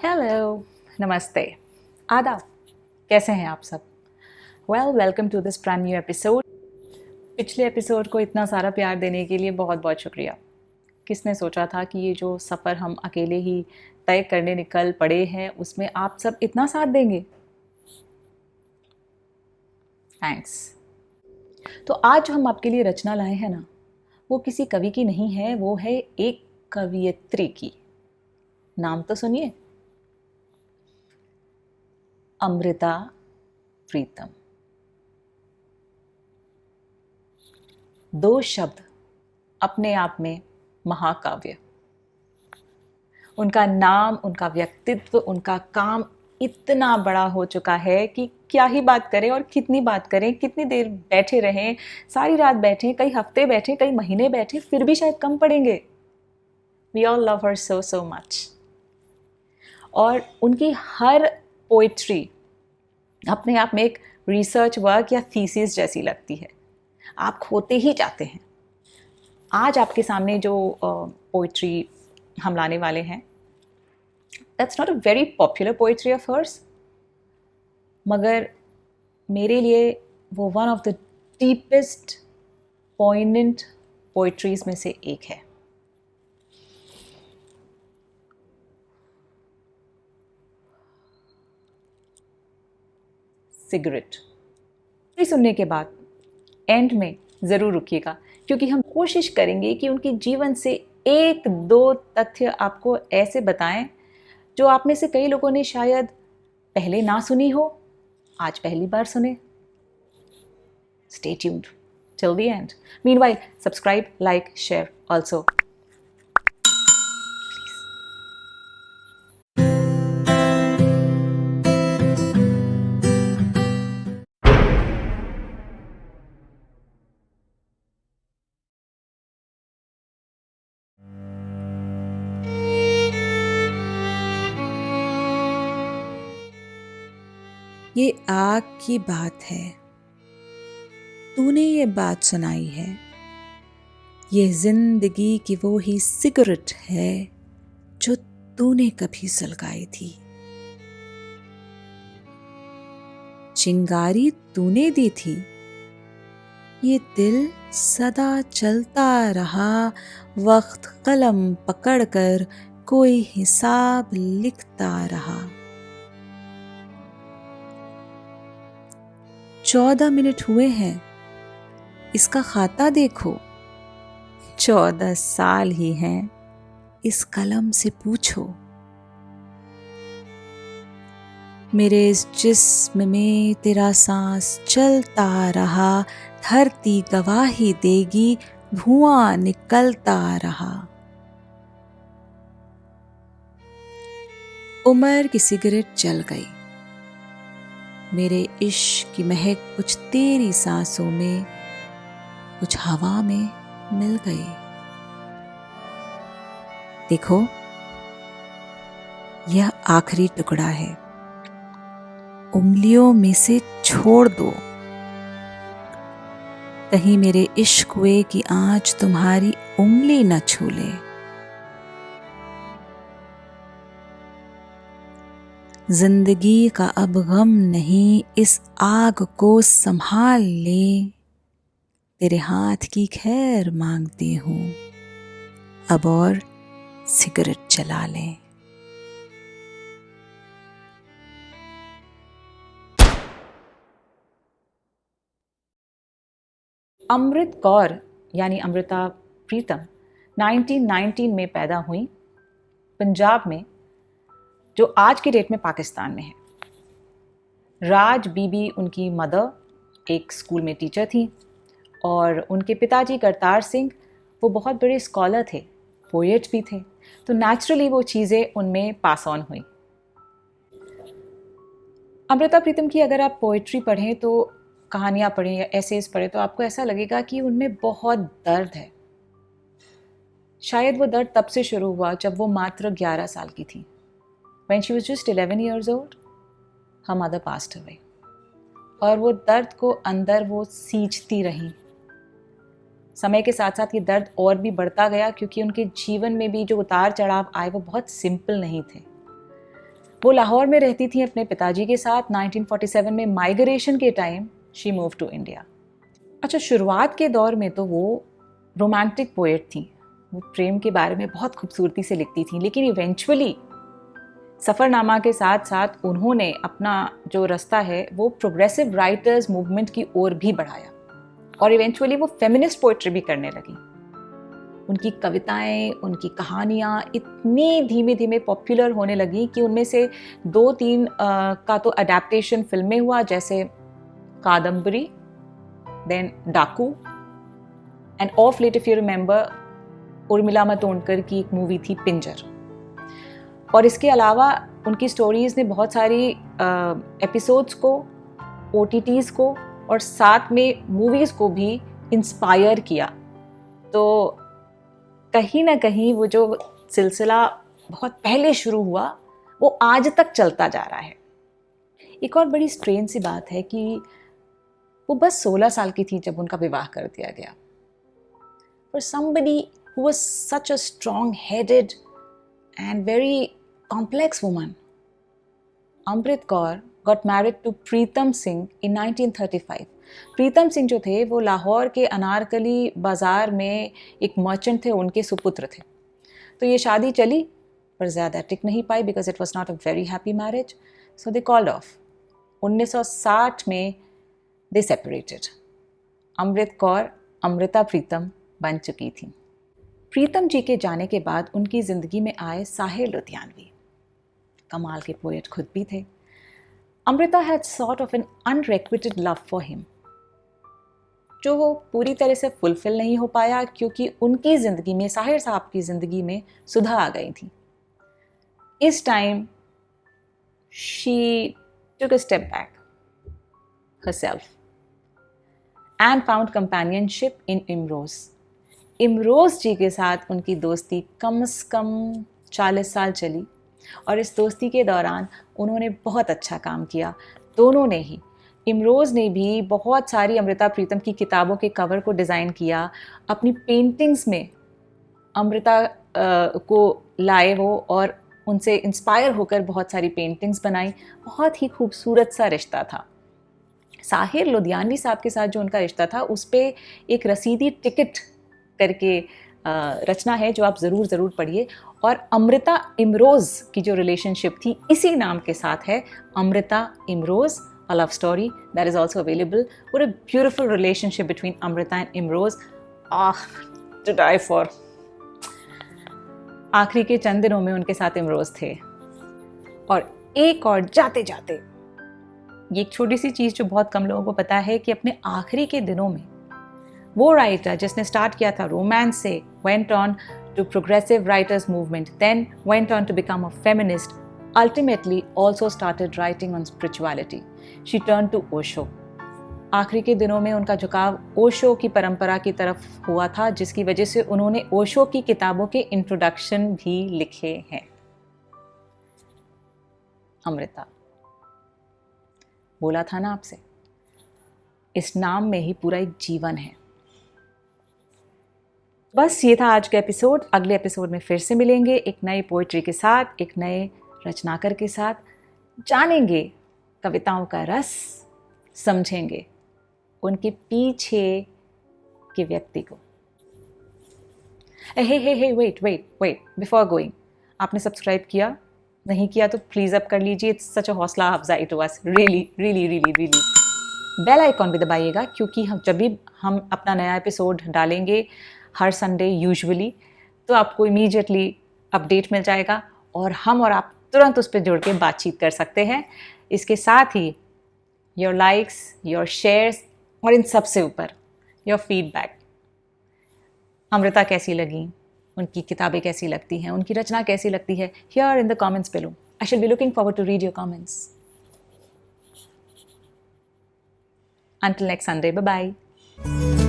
Hello, नमस्ते, आदाब। कैसे हैं आप सब? Welcome to this brand new episode. पिछले एपिसोड को इतना सारा प्यार देने के लिए बहुत बहुत शुक्रिया। किसने सोचा था कि ये जो सफ़र हम अकेले ही तय करने निकल पड़े हैं उसमें आप सब इतना साथ देंगे। थैंक्स। तो आज जो हम आपके लिए रचना लाए हैं ना, वो किसी कवि की नहीं है, वो है एक कवियत्री की। नाम तो सुनिए, अमृता प्रीतम। दो शब्द अपने आप में महाकाव्य। उनका नाम, उनका व्यक्तित्व, उनका काम इतना बड़ा हो चुका है कि क्या ही बात करें और कितनी बात करें, कितनी देर बैठे रहें, सारी रात बैठे, कई हफ्ते बैठे, कई महीने बैठे, फिर भी शायद कम पड़ेंगे। We all love her so so much. और उनकी हर पोइट्री अपने आप में एक रिसर्च वर्क या थीसिस जैसी लगती है। आप खोते ही जाते हैं। आज आपके सामने जो पोइट्री हम लाने वाले हैं, that's not a very popular poetry of hers, मगर मेरे लिए वो one of the deepest poignant poetries में से एक है। सिगरेट। सुनने के बाद एंड में ज़रूर रुकिएगा, क्योंकि हम कोशिश करेंगे कि उनके जीवन से एक दो तथ्य आपको ऐसे बताएं जो आप में से कई लोगों ने शायद पहले ना सुनी हो, आज पहली बार सुने। Stay tuned till the end. Meanwhile, subscribe, like, share also. ये आग की बात है, तूने ये बात सुनाई है। ये जिंदगी की वो ही सिगरेट है जो तूने कभी सुलगाई थी। चिंगारी तूने दी थी, ये दिल सदा चलता रहा, वक्त कलम पकड़कर कोई हिसाब लिखता रहा। 14 मिनट हुए हैं, इसका खाता देखो। 14 साल ही हैं, इस कलम से पूछो। मेरे इस जिस्म में तेरा सांस चलता रहा, धरती गवाही देगी, धुआं निकलता रहा। उम्र की सिगरेट जल गई, मेरे इश्क की महक कुछ तेरी सांसों में, कुछ हवा में मिल गई। देखो, यह आखिरी टुकड़ा है, उंगलियों में से छोड़ दो। कहीं मेरे इश्क हुए कि आँच तुम्हारी उंगली न छू ले। जिंदगी का अब गम नहीं, इस आग को संभाल ले। तेरे हाथ की खैर मांगती हूँ, अब और सिगरेट जला लें। अमृत कौर यानी अमृता प्रीतम 1919 में पैदा हुई पंजाब में, जो आज की डेट में पाकिस्तान में है। राज बीबी उनकी मदर एक स्कूल में टीचर थी और उनके पिताजी करतार सिंह वो बहुत बड़े स्कॉलर थे, पोएट भी थे, तो नेचुरली वो चीज़ें उनमें पास ऑन हुई। अमृता प्रीतम की अगर आप पोइट्री पढ़ें, तो कहानियाँ पढ़ें या एसेज पढ़ें, तो आपको ऐसा लगेगा कि उनमें बहुत दर्द है। शायद वो दर्द तब से शुरू हुआ जब वो मात्र 11 साल की थी। When she was just 11 years old, her mother passed away. और वो दर्द को अंदर वो सींचती रहीं। समय के साथ साथ ये दर्द और भी बढ़ता गया, क्योंकि उनके जीवन में भी जो उतार चढ़ाव आए वो बहुत सिंपल नहीं थे। वो लाहौर में रहती थी अपने पिताजी के साथ। 1947 में माइग्रेशन के time she move to India. अच्छा, शुरुआत के दौर में तो वो रोमांटिक पोएट थी, वो प्रेम के बारे में बहुत खूबसूरती से लिखती थी, लेकिन इवेंचुअली सफ़रनामा के साथ साथ उन्होंने अपना जो रास्ता है वो प्रोग्रेसिव राइटर्स मूवमेंट की ओर भी बढ़ाया और इवेंचुअली वो फेमिनिस्ट पोइट्री भी करने लगी। उनकी कविताएं, उनकी कहानियाँ इतनी धीमे धीमे पॉपुलर होने लगी कि उनमें से 2-3 का तो अडेप्टेशन फिल्में हुआ, जैसे कादम्बरी, देन डाकू, and of late if you remember Urmila Matondkar की एक मूवी थी पिंजर। और इसके अलावा उनकी स्टोरीज़ ने बहुत सारी एपिसोड्स को, OTTs को और साथ में मूवीज़ को भी इंस्पायर किया। तो कहीं ना कहीं वो जो सिलसिला बहुत पहले शुरू हुआ वो आज तक चलता जा रहा है। एक और बड़ी स्ट्रेंज सी बात है कि वो बस 16 साल की थी जब उनका विवाह कर दिया गया। For somebody who was such a strong-headed and very complex woman, Amrit Kaur got married to Pritam Singh in 1935. Pritam Singh जो थे वो लाहौर के अनारकली बाज़ार में एक मर्चेंट थे, उनके सुपुत्र थे। तो ये शादी चली पर ज़्यादा टिक नहीं पाई because it was not a very happy marriage, so they called off. 1960 में दे सेपरेटेड। अमृत कौर अमृता प्रीतम बन चुकी थी। प्रीतम जी के जाने के बाद उनकी ज़िंदगी में आए साहिर लुधियानवी, कमाल के पोएट खुद भी थे। Amrita had sort of an unrequited love for him, जो वो पूरी तरह से फुलफिल नहीं हो पाया क्योंकि उनकी ज़िंदगी में, साहिर साहब की ज़िंदगी में सुधा आ गई थी। इस time she took a step back herself and found companionship in Imroz. Imroz ji के साथ उनकी दोस्ती कम से कम 40 साल चली और इस दोस्ती के दौरान उन्होंने बहुत अच्छा काम किया, दोनों ने ही। इमरोज़ ने भी बहुत सारी अमृता प्रीतम की किताबों के कवर को डिज़ाइन किया, अपनी पेंटिंग्स में अमृता को लाए वो और उनसे इंस्पायर होकर बहुत सारी पेंटिंग्स बनाई। बहुत ही खूबसूरत सा रिश्ता था। साहिर लुधियानवी साहब के साथ जो उनका रिश्ता था उस पर एक रसीदी टिकट करके रचना है जो आप ज़रूर पढ़िए। और अमृता इमरोज़ की जो रिलेशनशिप थी इसी नाम के साथ है, Amrita Imroz, a love story that is also available. What a beautiful relationship between Amrita and Imroz. To die for. आखिरी के चंद दिनों में उनके साथ इमरोज़ थे। और एक और जाते जाते ये एक छोटी सी चीज़ जो बहुत कम लोगों को पता है कि अपने आखिरी के दिनों में वो राइटर जिसने स्टार्ट किया था रोमांस से, went on to progressive writers movement, then went on to become a feminist, ultimately also started writing on spirituality. She turned to Osho. आखिरी के दिनों में उनका झुकाव ओशो की परंपरा की तरफ हुआ था, जिसकी वजह से उन्होंने ओशो की किताबों के इंट्रोडक्शन भी लिखे हैं। अमृता, बोला था ना आपसे, इस नाम में ही पूरा एक जीवन है। बस ये था आज का एपिसोड। अगले एपिसोड में फिर से मिलेंगे एक नई पोइट्री के साथ, एक नए रचनाकार के साथ। जानेंगे कविताओं का रस, समझेंगे उनके पीछे के व्यक्ति को। हे वेट बिफोर गोइंग, आपने सब्सक्राइब किया? नहीं किया तो प्लीज़ अब कर लीजिए। इट्स सच अ हौसला अफजाई to us, really. Bell icon भी दबाइएगा क्योंकि जब भी हम अपना नया एपिसोड डालेंगे हर संडे यूजुअली, तो आपको इमीडिएटली अपडेट मिल जाएगा और हम और आप तुरंत उस पर जुड़ के बातचीत कर सकते हैं। इसके साथ ही योर लाइक्स, योर शेयर्स और इन सब से ऊपर योर फीडबैक। अमृता कैसी लगी, उनकी किताबें कैसी लगती हैं, उनकी रचना कैसी लगती है, here in the comments below. I shall be looking forward to read your comments. Until next Sunday, bye-bye.